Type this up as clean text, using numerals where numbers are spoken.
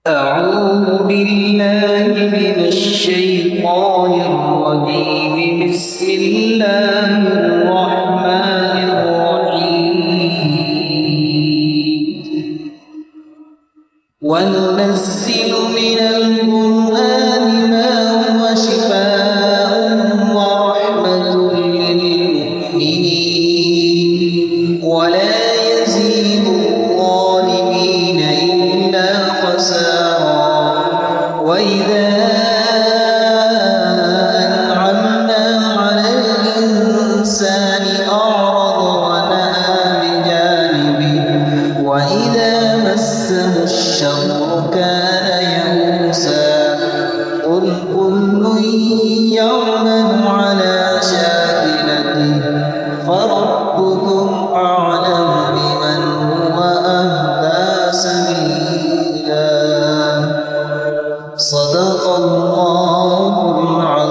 أعوذ بالله من الشيطان الرجيم. بسم الله الرحمن الرحيم. وننزل من القرآن ما هو شفاء ورحمة للمؤمنين ولا يزيد الظالمين إلا خسارا. وإذا أنعمنا على الإنسان أعرض ونأى بجانبه وإذا مسه الشر كان يئوسا. قل كل يعمل على شاكلته فربكم أعلم بمن هو أهدى سبيلا. صدق الله العظيم.